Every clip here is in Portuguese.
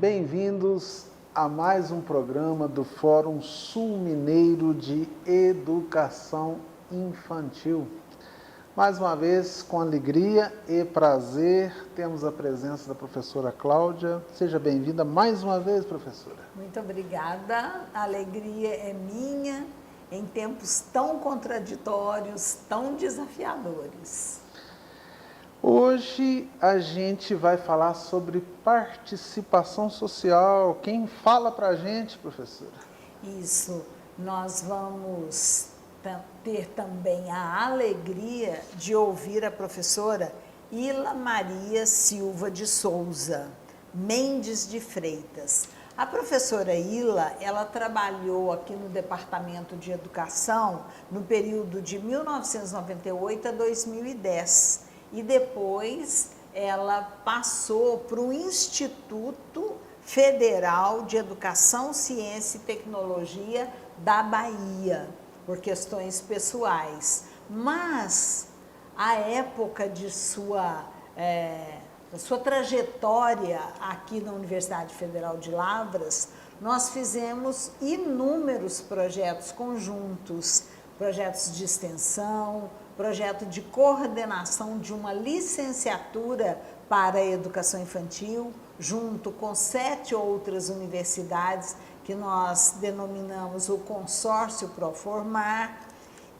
Bem-vindos a mais um programa do Fórum Sul Mineiro de Educação Infantil. Mais uma vez, com alegria e prazer, temos a presença da professora Cláudia. Seja bem-vinda mais uma vez, professora. Muito obrigada, a alegria é minha em tempos tão contraditórios, tão desafiadores. Hoje a gente vai falar sobre participação social. Quem fala para a gente, professora? Isso, nós vamos ter também a alegria de ouvir a professora Ila Maria Silva de Souza Mendes de Freitas. A professora Ila, ela trabalhou aqui no Departamento de Educação no período de 1998 a 2010 e depois ela passou para o Instituto Federal de Educação, Ciência e Tecnologia da Bahia, por questões pessoais. Mas a época de sua trajetória aqui na Universidade Federal de Lavras, nós fizemos inúmeros projetos conjuntos, projetos de extensão, projeto de coordenação de uma licenciatura para a educação infantil, junto com 7 outras universidades que nós denominamos o Consórcio Proformar.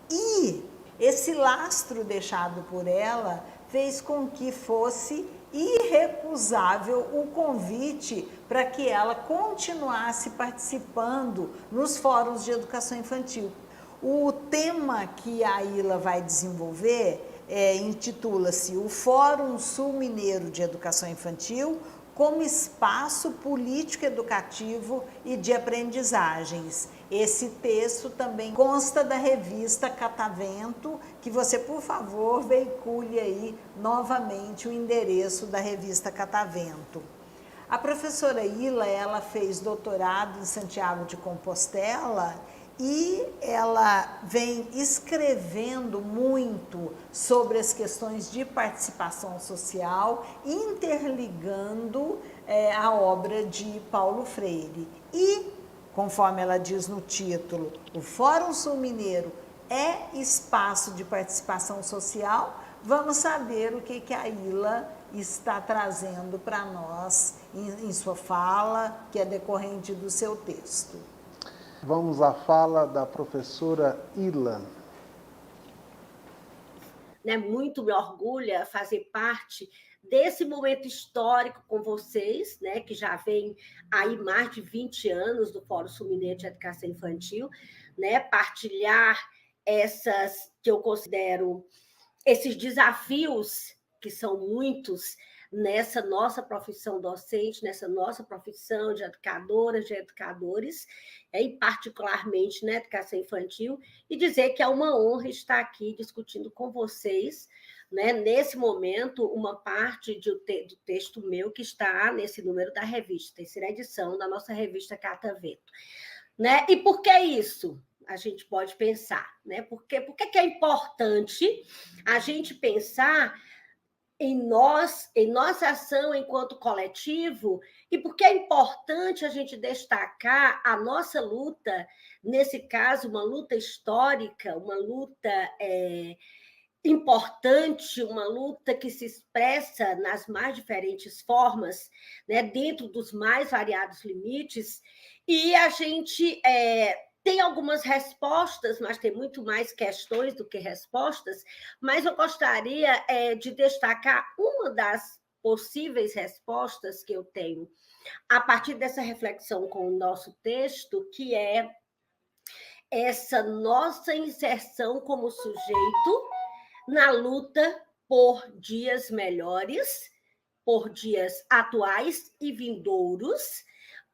E esse lastro deixado por ela fez com que fosse irrecusável o convite para que ela continuasse participando nos fóruns de educação infantil. O tema que a Ila vai desenvolver intitula-se o Fórum Sul Mineiro de Educação Infantil como espaço político-educativo e de aprendizagens. Esse texto também consta da revista Catavento, que você, por favor, veicule aí novamente o endereço da revista Catavento. A professora Ila, ela fez doutorado em Santiago de Compostela e ela vem escrevendo muito sobre as questões de participação social, interligando a obra de Paulo Freire. E, conforme ela diz no título, o Fórum Sul Mineiro é espaço de participação social, vamos saber o que a Ila está trazendo para nós em sua fala, que é decorrente do seu texto. Vamos à fala da professora Ila. Muito me orgulha fazer parte desse momento histórico com vocês, que já vem aí mais de 20 anos do Fórum Sul Mineiro de Educação Infantil, partilhar essas que eu considero esses desafios, que são muitos, nessa nossa profissão docente, nessa nossa profissão de educadoras, de educadores, e particularmente na educação infantil, e dizer que é uma honra estar aqui discutindo com vocês, nesse momento, uma parte do texto meu que está nesse número da revista, terceira edição da nossa revista Catavento. E por que isso? A gente pode pensar, Por que é importante a gente pensar em nossa ação enquanto coletivo, e porque é importante a gente destacar a nossa luta, nesse caso, uma luta histórica, uma luta importante, uma luta que se expressa nas mais diferentes formas, dentro dos mais variados limites, e a gente tem algumas respostas, mas tem muito mais questões do que respostas, mas eu gostaria de destacar uma das possíveis respostas que eu tenho a partir dessa reflexão com o nosso texto, que é essa nossa inserção como sujeito na luta por dias melhores, por dias atuais e vindouros,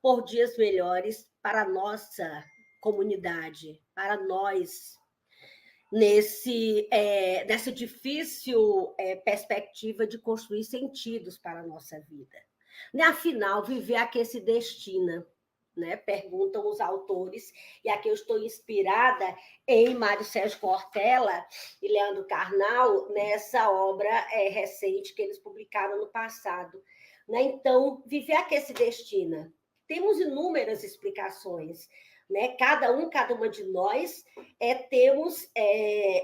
por dias melhores para a nossa comunidade, para nós, nessa difícil perspectiva de construir sentidos para a nossa vida. Afinal, viver a que se destina, perguntam os autores, e aqui eu estou inspirada em Mário Sérgio Cortella e Leandro Carnal, nessa obra recente que eles publicaram no passado. Né? Então, viver a que se destina? Temos inúmeras explicações. Né? Cada uma de nós temos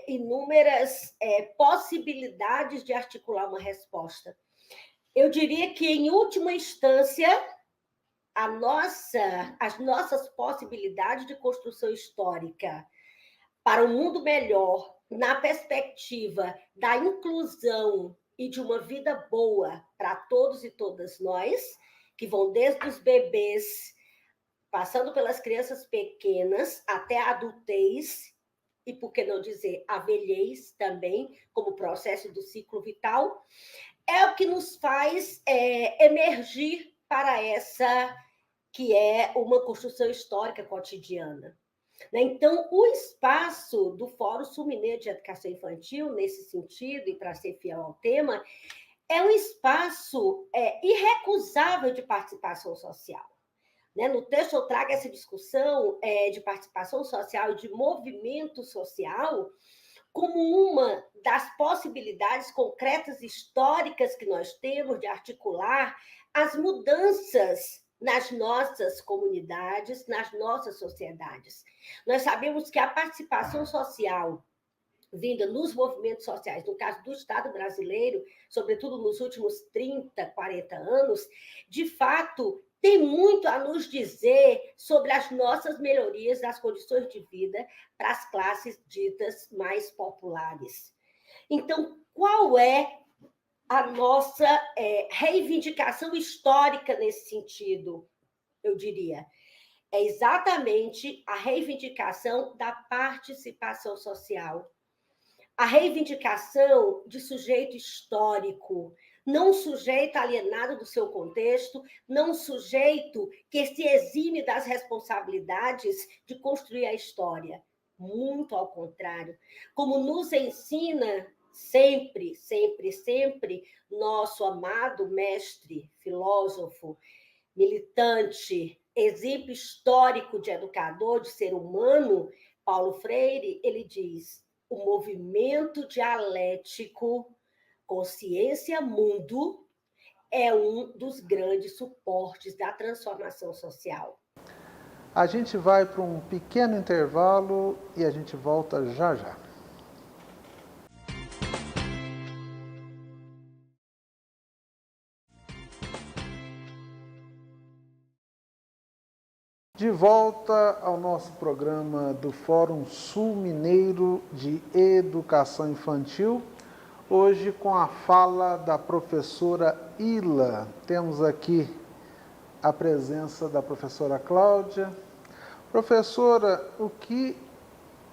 inúmeras possibilidades de articular uma resposta. Eu diria que, em última instância, as nossas possibilidades de construção histórica para um mundo melhor, na perspectiva da inclusão e de uma vida boa para todos e todas nós, que vão desde os bebês, passando pelas crianças pequenas até a adultez, e por que não dizer a velhez também, como processo do ciclo vital, é o que nos faz emergir para essa que é uma construção histórica cotidiana. Então, o espaço do Fórum Sul-Mineiro de Educação Infantil, nesse sentido, e para ser fiel ao tema, é um espaço irrecusável de participação social. No texto eu trago essa discussão de participação social e de movimento social como uma das possibilidades concretas históricas que nós temos de articular as mudanças nas nossas comunidades, nas nossas sociedades. Nós sabemos que a participação social vinda nos movimentos sociais, no caso do Estado brasileiro, sobretudo nos últimos 30, 40 anos, de fato, tem muito a nos dizer sobre as nossas melhorias das condições de vida para as classes ditas mais populares. Então, qual é a nossa reivindicação histórica nesse sentido, eu diria? É exatamente a reivindicação da participação social, a reivindicação de sujeito histórico, não sujeito alienado do seu contexto, não sujeito que se exime das responsabilidades de construir a história. Muito ao contrário. Como nos ensina sempre, sempre, sempre, nosso amado mestre, filósofo, militante, exemplo histórico de educador, de ser humano, Paulo Freire, ele diz: o movimento dialético consciência-mundo é um dos grandes suportes da transformação social. A gente vai para um pequeno intervalo e a gente volta já já. De volta ao nosso programa do Fórum Sul-Mineiro de Educação Infantil, hoje com a fala da professora Ila. Temos aqui a presença da professora Cláudia. Professora, o que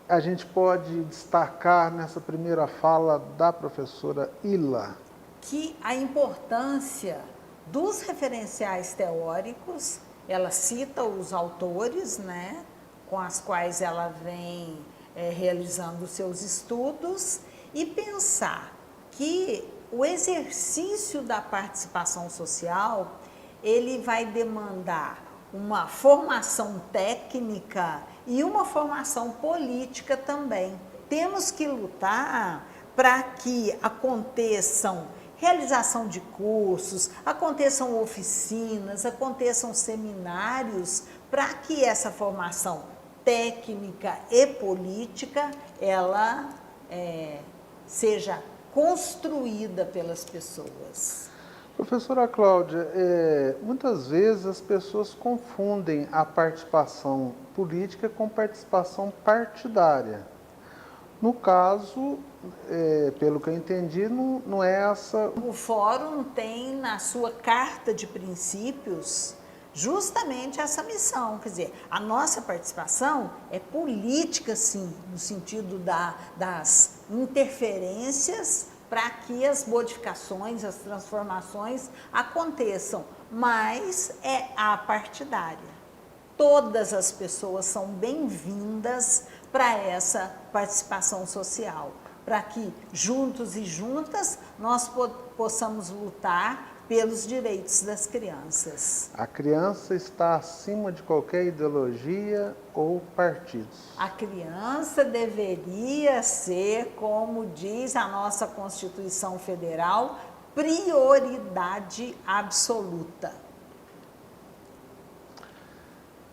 a gente pode destacar nessa primeira fala da professora Ila? Que a importância dos referenciais teóricos, ela cita os autores, né, com as quais ela vem realizando seus estudos, e pensar que o exercício da participação social, ele vai demandar uma formação técnica e uma formação política também. Temos que lutar para que aconteçam realização de cursos, aconteçam oficinas, aconteçam seminários, para que essa formação técnica e política, ela seja construída pelas pessoas. Professora Cláudia, muitas vezes as pessoas confundem a participação política com participação partidária. No caso, pelo que eu entendi, não é essa... O Fórum tem na sua carta de princípios justamente essa missão, quer dizer, a nossa participação é política, sim, no sentido das interferências para que as modificações, as transformações aconteçam, mas é apartidária. Todas as pessoas são bem-vindas para essa participação social, para que juntos e juntas nós possamos lutar pelos direitos das crianças. A criança está acima de qualquer ideologia ou partidos. A criança deveria ser, como diz a nossa Constituição Federal, prioridade absoluta.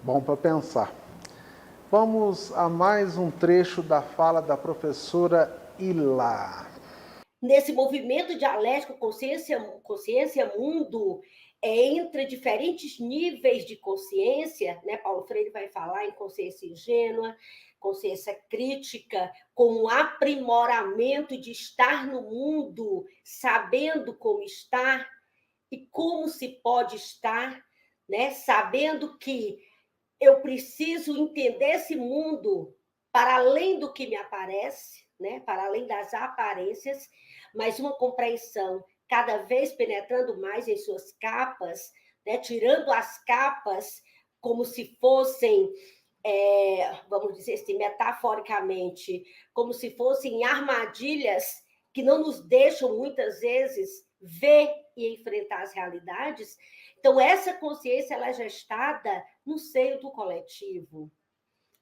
Bom para pensar. Vamos a mais um trecho da fala da professora Ilá. Nesse movimento dialético consciência-mundo, entre diferentes níveis de consciência, né? Paulo Freire vai falar em consciência ingênua, consciência crítica, com um aprimoramento de estar no mundo, sabendo como estar e como se pode estar, né? Sabendo que eu preciso entender esse mundo para além do que me aparece, né? Para além das aparências, mas uma compreensão cada vez penetrando mais em suas capas, né? Tirando as capas como se fossem, vamos dizer assim, metaforicamente, como se fossem armadilhas que não nos deixam, muitas vezes, ver e enfrentar as realidades. Então, essa consciência ela é gestada no seio do coletivo,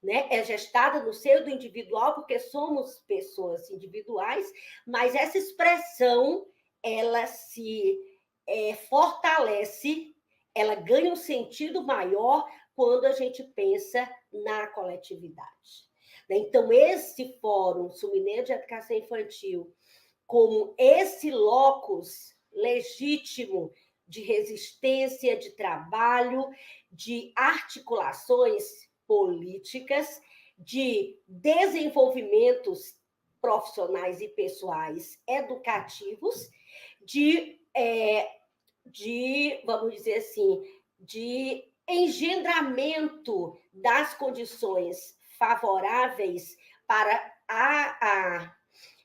né? É gestada no seio do individual, porque somos pessoas individuais, mas essa expressão ela se fortalece, ela ganha um sentido maior quando a gente pensa na coletividade. Então, esse Fórum Sul-Mineiro de Educação Infantil, como esse locus legítimo de resistência, de trabalho, de articulações políticas, de desenvolvimentos profissionais e pessoais educativos, vamos dizer assim, de engendramento das condições favoráveis para a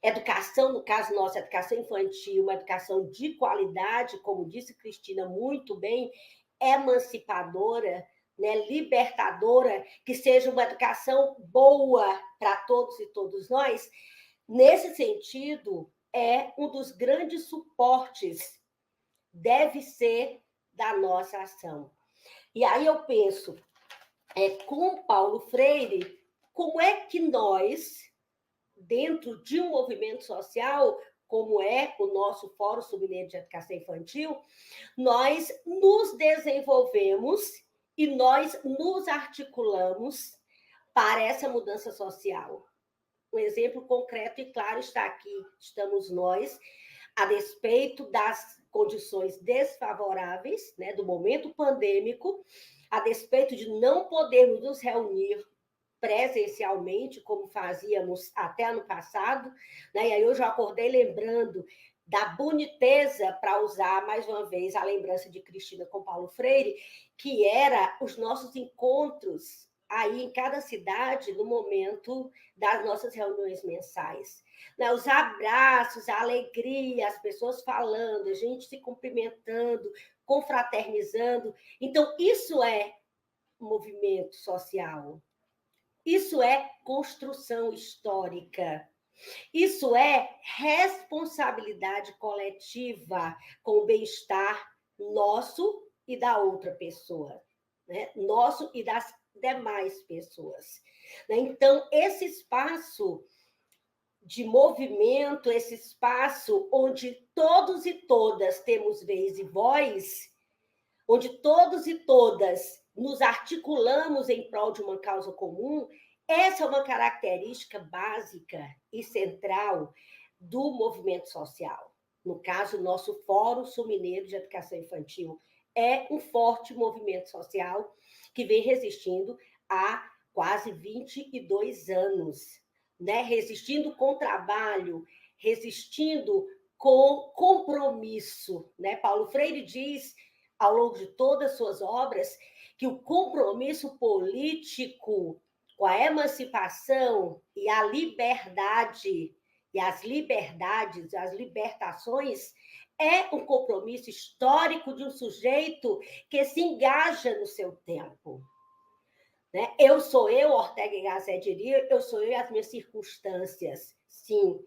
educação, no caso nossa, educação infantil, uma educação de qualidade, como disse Cristina muito bem, emancipadora, né, libertadora, que seja uma educação boa para todos e todos nós. Nesse sentido, é um dos grandes suportes, deve ser da nossa ação. E aí eu penso, com Paulo Freire, como é que nós, dentro de um movimento social, como é o nosso Fórum Sul-Mineiro de Educação Infantil, nós nos desenvolvemos e nós nos articulamos para essa mudança social. Um exemplo concreto e claro está aqui, estamos nós, a despeito das condições desfavoráveis, né, do momento pandêmico, a despeito de não podermos nos reunir presencialmente, como fazíamos até ano passado, né? E aí eu já acordei lembrando da boniteza, para usar mais uma vez a lembrança de Cristina com Paulo Freire, que era os nossos encontros aí em cada cidade no momento das nossas reuniões mensais. Né? Os abraços, a alegria, as pessoas falando, a gente se cumprimentando, confraternizando. Então, isso é movimento social. Isso é construção histórica. Isso é responsabilidade coletiva com o bem-estar nosso e da outra pessoa, né? Nosso e das demais pessoas. Então, esse espaço de movimento, esse espaço onde todos e todas temos vez e voz, onde todos e todas nos articulamos em prol de uma causa comum, essa é uma característica básica e central do movimento social. No caso, o nosso Fórum Sul-Mineiro de Educação Infantil é um forte movimento social que vem resistindo há quase 22 anos, né? Resistindo com trabalho, resistindo com compromisso, né? Paulo Freire diz, ao longo de todas as suas obras, que o compromisso político com a emancipação e a liberdade, e as liberdades, as libertações, é um compromisso histórico de um sujeito que se engaja no seu tempo. Né? Eu sou eu, Ortega y Gasset diria, eu sou eu e as minhas circunstâncias. Sim,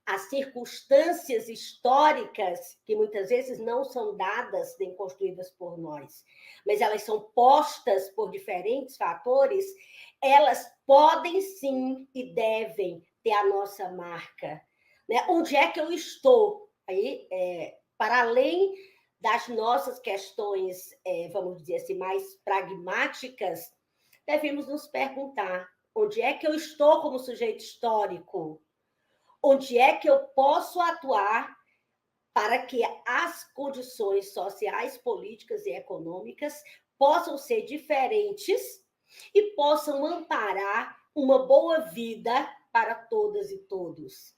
as circunstâncias históricas, que muitas vezes não são dadas nem construídas por nós, mas elas são postas por diferentes fatores, elas podem sim e devem ter a nossa marca. Né? Onde é que eu estou? Aí, para além das nossas questões, vamos dizer assim, mais pragmáticas, devemos nos perguntar: onde é que eu estou como sujeito histórico? Onde é que eu posso atuar para que as condições sociais, políticas e econômicas possam ser diferentes e possam amparar uma boa vida para todas e todos?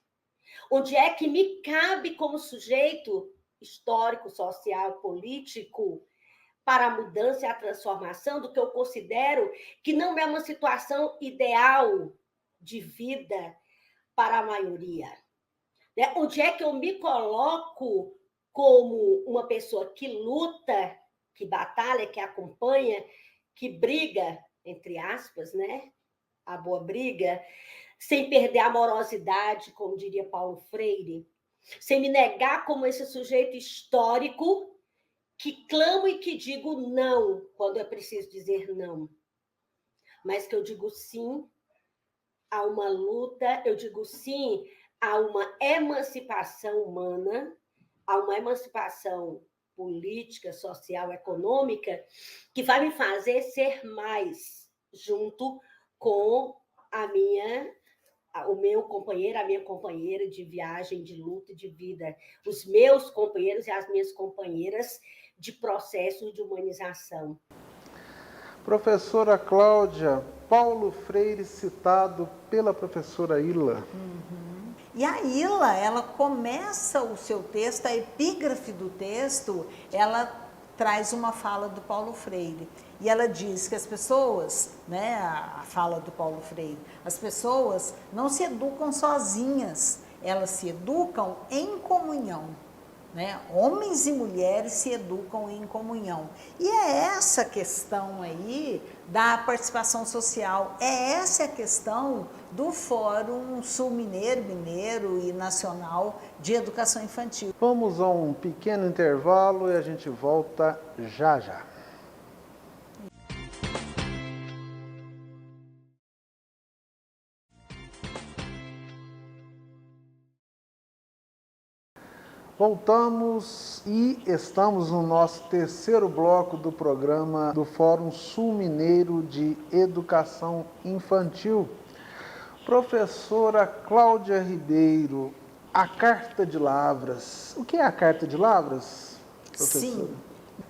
Onde é que me cabe como sujeito histórico, social, político para a mudança e a transformação do que eu considero que não é uma situação ideal de vida para a maioria? Né? Onde é que eu me coloco como uma pessoa que luta, que batalha, que acompanha, que briga, entre aspas, né? A boa briga, sem perder a amorosidade, como diria Paulo Freire, sem me negar como esse sujeito histórico que clamo e que digo não quando é preciso dizer não, mas que eu digo sim a uma luta, eu digo sim a uma emancipação humana, a uma emancipação política, social, econômica, que vai me fazer ser mais junto com o meu companheiro, a minha companheira de viagem, de luta, de vida, os meus companheiros e as minhas companheiras de processo de humanização. Professora Cláudia, Paulo Freire citado pela professora Ila. E a Ila, ela começa o seu texto, a epígrafe do texto, ela traz uma fala do Paulo Freire. E ela diz que as pessoas, né, a fala do Paulo Freire, as pessoas não se educam sozinhas, elas se educam em comunhão. Né? Homens e mulheres se educam em comunhão. E é essa questão aí da participação social, é essa a questão do Fórum Sul-Mineiro, Mineiro e Nacional de Educação Infantil. Vamos a um pequeno intervalo e a gente volta já já. Voltamos e estamos no nosso terceiro bloco do programa do Fórum Sul-Mineiro de Educação Infantil. Professora Cláudia Ribeiro, a Carta de Lavras. O que é a Carta de Lavras, professora? Sim,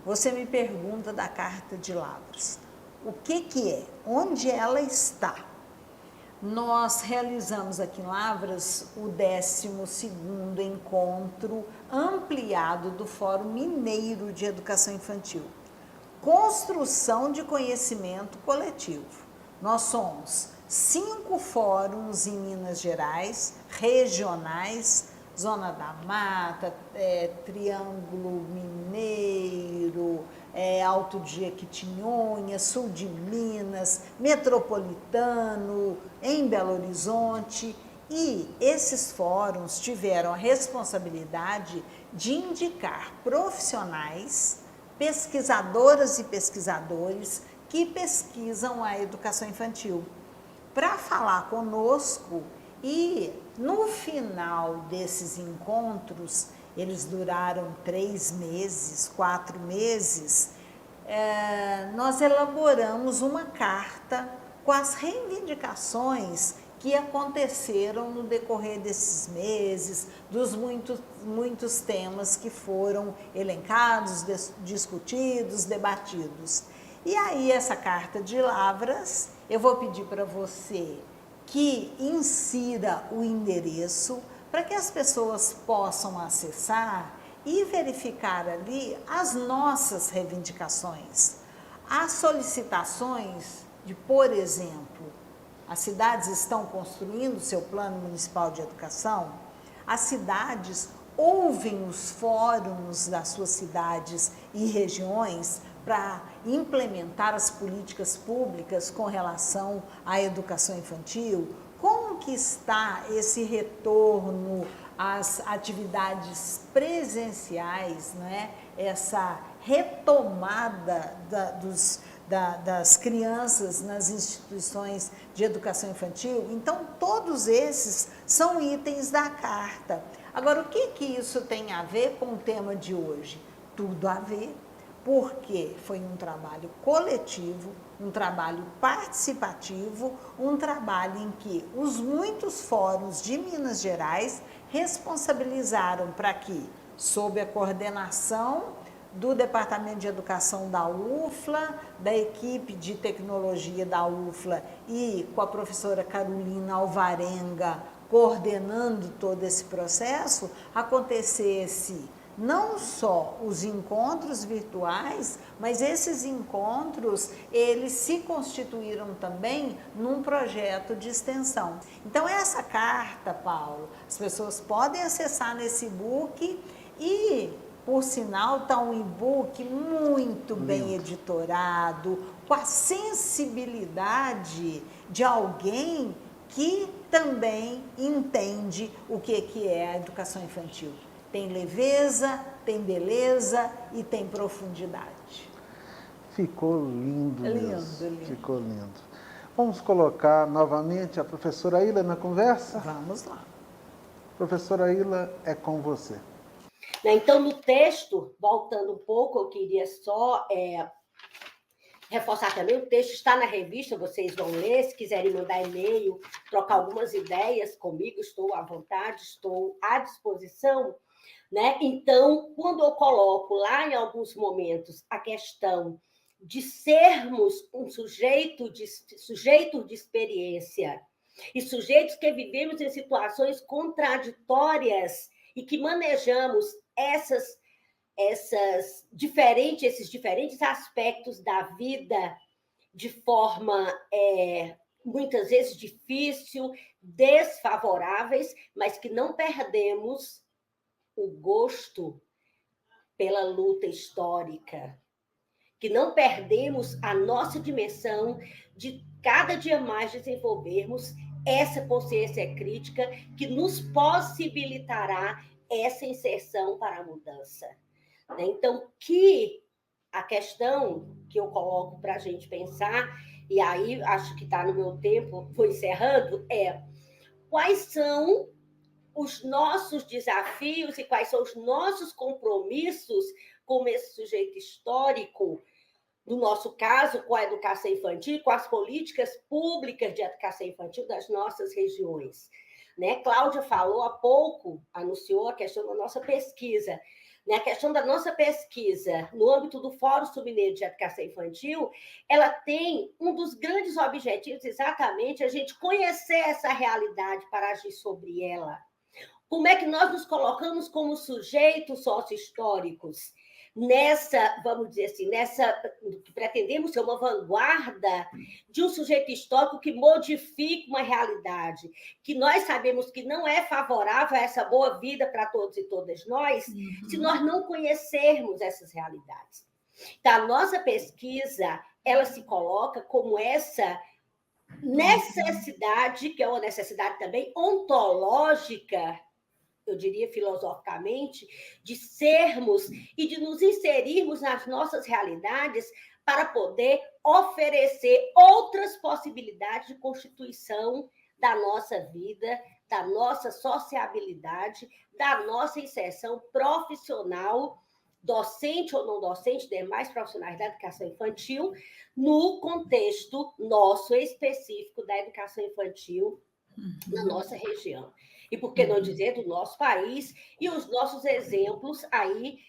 você me pergunta da Carta de Lavras. O que é? Onde ela está? Nós realizamos aqui em Lavras o 12º encontro ampliado do Fórum Mineiro de Educação Infantil. Construção de conhecimento coletivo. Nós somos 5 fóruns em Minas Gerais, regionais, Zona da Mata, Triângulo Mineiro, Alto de Jequitinhonha, Sul de Minas, Metropolitano, em Belo Horizonte. E esses fóruns tiveram a responsabilidade de indicar profissionais, pesquisadoras e pesquisadores que pesquisam a educação infantil, para falar conosco. E no final desses encontros, eles duraram 3 meses, 4 meses, nós elaboramos uma carta com as reivindicações que aconteceram no decorrer desses meses, dos muitos temas que foram elencados, discutidos, debatidos. E aí essa Carta de Lavras, eu vou pedir para você que insira o endereço para que as pessoas possam acessar e verificar ali as nossas reivindicações. As solicitações de, por exemplo, as cidades estão construindo seu plano municipal de educação, as cidades ouvem os fóruns das suas cidades e regiões para implementar as políticas públicas com relação à educação infantil. Como que está esse retorno às atividades presenciais, né? Essa retomada das crianças nas instituições de educação infantil? Então, todos esses são itens da carta. Agora, o que isso tem a ver com o tema de hoje? Tudo a ver, porque foi um trabalho coletivo, um trabalho participativo, um trabalho em que os muitos fóruns de Minas Gerais responsabilizaram para que, sob a coordenação do Departamento de Educação da UFLA, da equipe de tecnologia da UFLA e com a professora Carolina Alvarenga coordenando todo esse processo, acontecesse não só os encontros virtuais, mas esses encontros, eles se constituíram também num projeto de extensão. Então, essa carta, Paulo, as pessoas podem acessar nesse e-book e, por sinal, está um e-book muito bem editorado, com a sensibilidade de alguém que também entende o que é a educação infantil. Tem leveza, tem beleza e tem profundidade. Ficou lindo mesmo. Lindo. Ficou lindo. Vamos colocar novamente a professora Ilha na conversa? Vamos lá. Professora Ilha, é com você. Então, no texto, voltando um pouco, eu queria só reforçar também, o texto está na revista, vocês vão ler, se quiserem mandar e-mail, trocar algumas ideias comigo, estou à vontade, estou à disposição, né? Então, quando eu coloco lá em alguns momentos a questão de sermos um sujeito de experiência e sujeitos que vivemos em situações contraditórias e que manejamos esses diferentes aspectos da vida de forma muitas vezes difícil, desfavoráveis, mas que não perdemos o gosto pela luta histórica, que não perdemos a nossa dimensão de cada dia mais desenvolvermos essa consciência crítica que nos possibilitará essa inserção para a mudança. Então, que a questão que eu coloco para a gente pensar, e aí acho que está no meu tempo, vou encerrando, quais são os nossos desafios e quais são os nossos compromissos como esse sujeito histórico, no nosso caso, com a educação infantil, com as políticas públicas de educação infantil das nossas regiões. Né? Cláudia falou há pouco, anunciou a questão da nossa pesquisa. A questão da nossa pesquisa no âmbito do Fórum Sul-Mineiro de Educação Infantil, ela tem um dos grandes objetivos exatamente a gente conhecer essa realidade para agir sobre ela. Como é que nós nos colocamos como sujeitos sócio-históricos nessa, vamos dizer assim, que pretendemos ser uma vanguarda de um sujeito histórico que modifica uma realidade, que nós sabemos que não é favorável a essa boa vida para todos e todas nós, se nós não conhecermos essas realidades. Então, a nossa pesquisa, ela se coloca como essa necessidade, que é uma necessidade também ontológica, eu diria filosoficamente, de sermos e de nos inserirmos nas nossas realidades para poder oferecer outras possibilidades de constituição da nossa vida, da nossa sociabilidade, da nossa inserção profissional, docente ou não docente, demais profissionais da educação infantil, no contexto nosso específico da educação infantil na nossa região. E por que não dizer do nosso país e os nossos exemplos aí,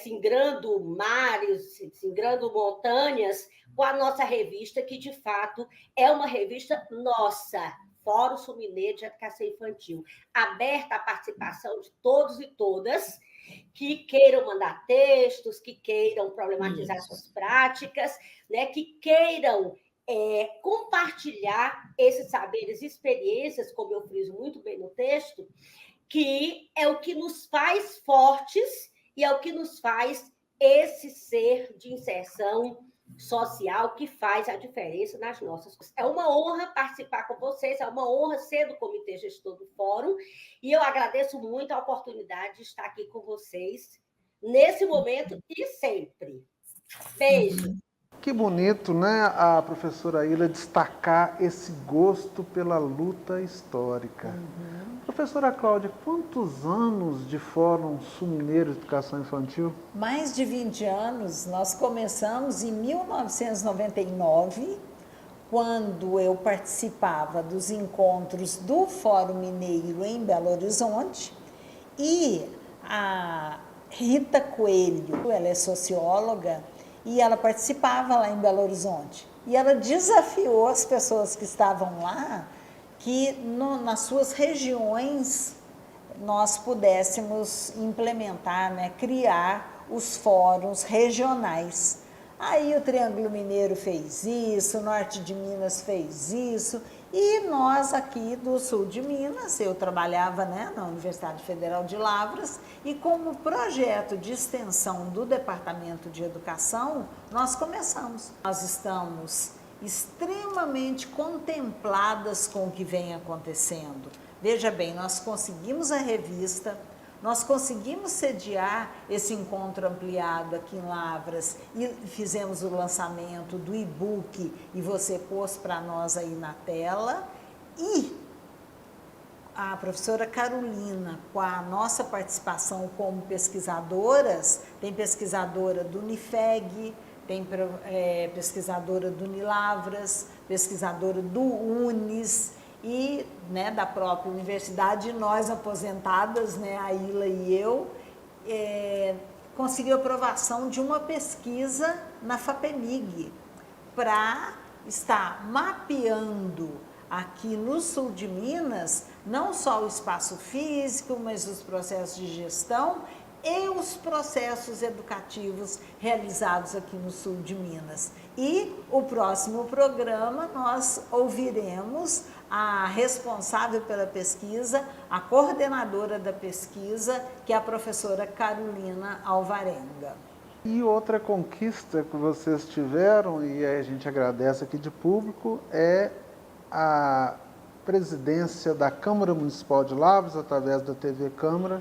singrando mares, singrando montanhas, com a nossa revista, que de fato é uma revista nossa, Fórum Sul-Mineiro de Educação Infantil, aberta à participação de todos e todas que queiram mandar textos, que queiram problematizar suas práticas, né, que queiram compartilhar esses saberes e experiências, como eu friso muito bem no texto, que é o que nos faz fortes e é o que nos faz esse ser de inserção social que faz a diferença nas nossas coisas. É uma honra participar com vocês, é uma honra ser do Comitê Gestor do Fórum, e eu agradeço muito a oportunidade de estar aqui com vocês nesse momento e sempre. Beijo! Que bonito, né, a professora Ilha destacar esse gosto pela luta histórica. Professora Cláudia, quantos anos de Fórum Sul-Mineiro de Educação Infantil? Mais de 20 anos. Nós começamos em 1999, quando eu participava dos encontros do Fórum Mineiro em Belo Horizonte, e a Rita Coelho, ela é socióloga, e ela participava lá em Belo Horizonte. E ela desafiou as pessoas que estavam lá que nas suas regiões nós pudéssemos implementar, né, criar os fóruns regionais. Aí o Triângulo Mineiro fez isso, o Norte de Minas fez isso, e nós aqui do Sul de Minas, eu trabalhava, né, na Universidade Federal de Lavras, e como projeto de extensão do Departamento de Educação, nós começamos. Nós estamos extremamente contempladas com o que vem acontecendo. Veja bem, nós conseguimos a revista, nós conseguimos sediar esse encontro ampliado aqui em Lavras e fizemos o lançamento do e-book e você pôs para nós aí na tela. E a professora Carolina, com a nossa participação como pesquisadoras, tem pesquisadora do Unifeg, tem pesquisadora do Unilavras, pesquisadora do Unis e, né, da própria universidade, nós aposentadas, né, a Ila e eu, conseguiu aprovação de uma pesquisa na FAPEMIG para estar mapeando aqui no sul de Minas, não só o espaço físico, mas os processos de gestão e os processos educativos realizados aqui no sul de Minas. E o próximo programa nós ouviremos a responsável pela pesquisa, a coordenadora da pesquisa, que é a professora Carolina Alvarenga. E outra conquista que vocês tiveram, e a gente agradece aqui de público, é a presidência da Câmara Municipal de Lavras, através da TV Câmara,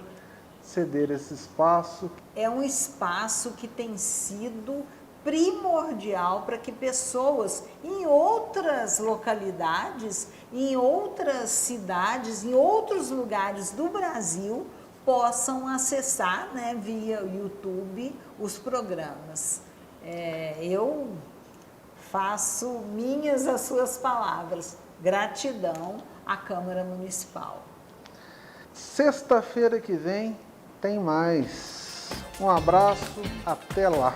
ceder esse espaço. É um espaço que tem sido primordial para que pessoas em outras localidades, em outras cidades, em outros lugares do Brasil possam acessar, né, via YouTube os programas. Eu faço minhas as suas palavras. Gratidão à Câmara Municipal. Sexta-feira que vem tem mais. Um abraço, até lá.